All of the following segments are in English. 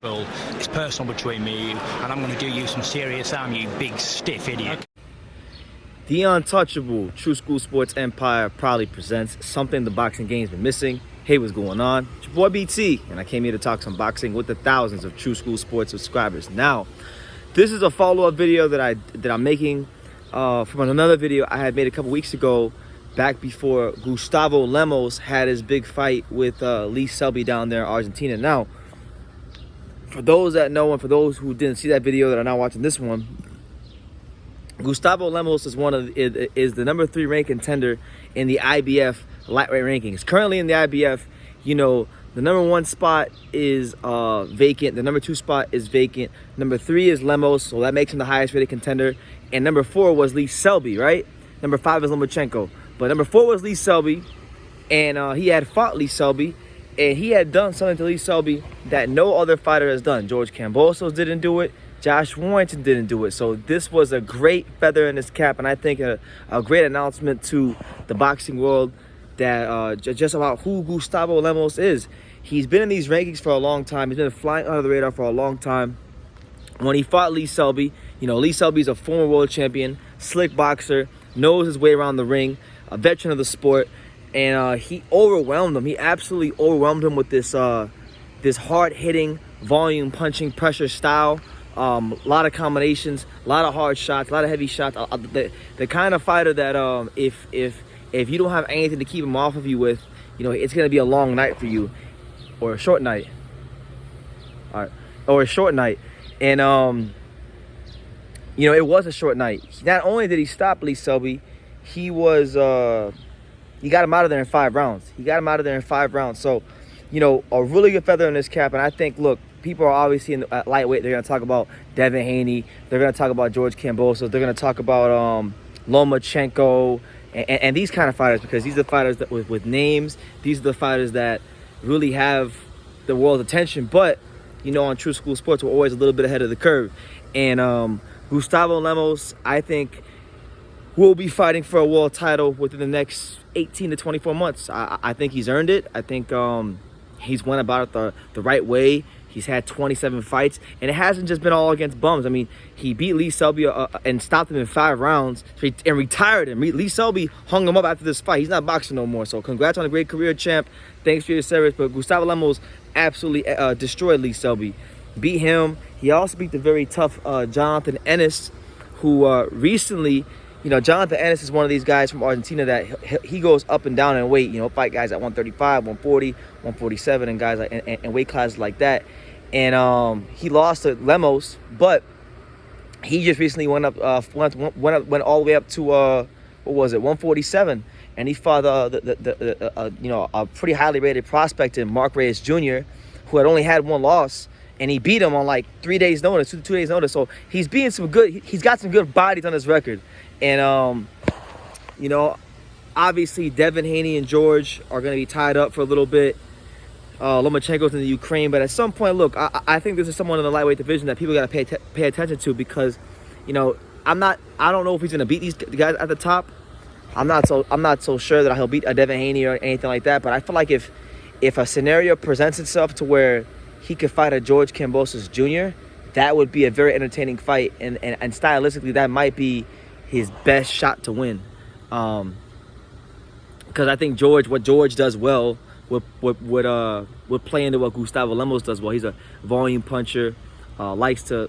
Well, it's personal between me and you, and I'm going to do you some serious harm, you big stiff idiot. The untouchable True School Sports Empire proudly presents something the boxing game's been missing. Hey, what's going on? It's your boy BT, and I came here to talk some boxing with the thousands of True School Sports subscribers. Now, this is a follow-up video that I'm making from another video I had made a couple weeks ago, back before Gustavo Lemos had his big fight with Lee Selby down there in Argentina. Now, for those that know and for those who didn't see that video that are now watching this one, Gustavo Lemos is the number 3 ranked contender in the IBF lightweight rankings. Currently in the IBF, you know, the number 1 spot is vacant. The number 2 spot is vacant. Number 3 is Lemos, so that makes him the highest rated contender. And number 4 was Lee Selby, right? Number 5 is Lomachenko. But number 4 was Lee Selby, and he had fought Lee Selby, and he had done something to Lee Selby that no other fighter has done. George Kambosos didn't do it. Josh Warrington didn't do it. So this was a great feather in his cap, and I think a great announcement to the boxing world that just about who Gustavo Lemos is. He's been in these rankings for a long time. He's been flying under the radar for a long time. When he fought Lee Selby, you know, Lee Selby's a former world champion, slick boxer, knows his way around the ring, a veteran of the sport, and he overwhelmed him. He absolutely overwhelmed him with this hard-hitting, volume-punching, pressure style. A lot of combinations, a lot of hard shots, a lot of heavy shots. The kind of fighter that if you don't have anything to keep him off of you with, you know, it's gonna be a long night for you, or a short night. All right, or a short night, and you know, it was a short night. Not only did he stop Lee Selby, he got him out of there in 5 rounds. So, you know, a really good feather in his cap. And I think, look, people are obviously in the lightweight. They're going to talk about Devin Haney. They're going to talk about George Kambosos. They're going to talk about Lomachenko and these kind of fighters, because these are the fighters that with names. These are the fighters that really have the world's attention. But, you know, on True School Sports, we're always a little bit ahead of the curve. And Gustavo Lemos, I think, will be fighting for a world title within the next 18 to 24 months. I think he's earned it. I think he's went about it the right way. He's had 27 fights, and it hasn't just been all against bums. I mean, he beat Lee Selby and stopped him in 5 rounds and retired him. Lee Selby hung him up after this fight. He's not boxing no more. So congrats on a great career, champ. Thanks for your service. But Gustavo Lemos absolutely destroyed Lee Selby. Beat him. He also beat the very tough Jonathan Ennis, who recently... You know, Jonathan Ennis is one of these guys from Argentina that he goes up and down in weight. You know, fight guys at 135, 140, 147, and guys like and weight classes like that. And he lost to Lemos, but he just recently went all the way up to what was it, 147, and he fought you know, a pretty highly rated prospect in Mark Reyes Jr., who had only had 1 loss. And he beat him on like 3 days notice, 2 days notice. So he's beating some good. He's got some good bodies on his record. And you know, obviously Devin Haney and George are going to be tied up for a little bit. Lomachenko's in the Ukraine, but at some point, look, I think this is someone in the lightweight division that people got to pay attention to, because, you know, I don't know if he's going to beat these guys at the top. I'm not so sure that he'll beat a Devin Haney or anything like that. But I feel like if a scenario presents itself to where he could fight a George Kambosos Jr., that would be a very entertaining fight, and stylistically that might be his best shot to win, because I think what George does well would play into what Gustavo Lemos does well. He's a volume puncher, likes to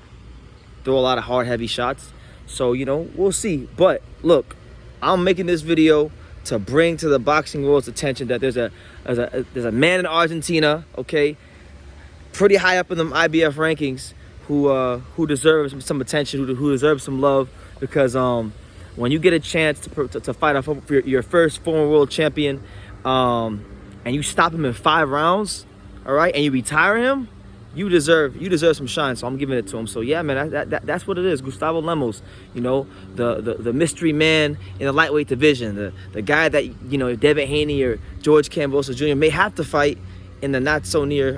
throw a lot of hard, heavy shots. So, you know, we'll see. But look, I'm making this video to bring to the boxing world's attention that there's a man in Argentina, okay, pretty high up in the IBF rankings, who deserves some attention, who deserves some love, because when you get a chance to fight for your first former world champion, and you stop him in 5 rounds, all right, and you retire him, you deserve some shine. So I'm giving it to him. So yeah, man, that's what it is. Gustavo Lemos, you know, the mystery man in the lightweight division, the guy that, you know, Devin Haney or George Kambosos Jr. may have to fight in the not so near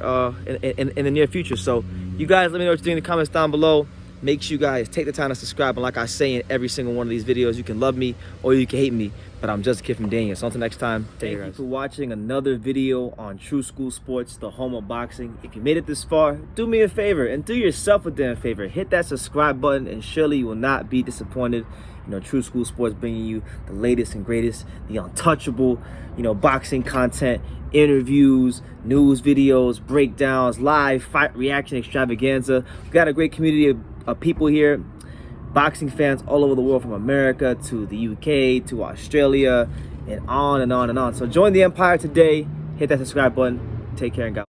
in the near future. So you guys, let me know what you think in the comments down below. Make sure you guys take the time to subscribe. And like I say in every single one of these videos, you can love me or you can hate me, but I'm just a kid from Daniel. So until next time, take care. Thank you for watching another video on True School Sports, the home of boxing. If you made it this far, do me a favor and do yourself a damn favor. Hit that subscribe button and surely you will not be disappointed. You know, True School Sports bringing you the latest and greatest, the untouchable, boxing content, interviews, news videos, breakdowns, live fight reaction extravaganza. We've got a great community of people here, boxing fans all over the world, from America to the UK to Australia and on and on and on. So join the empire today. Hit that subscribe button. Take care and God.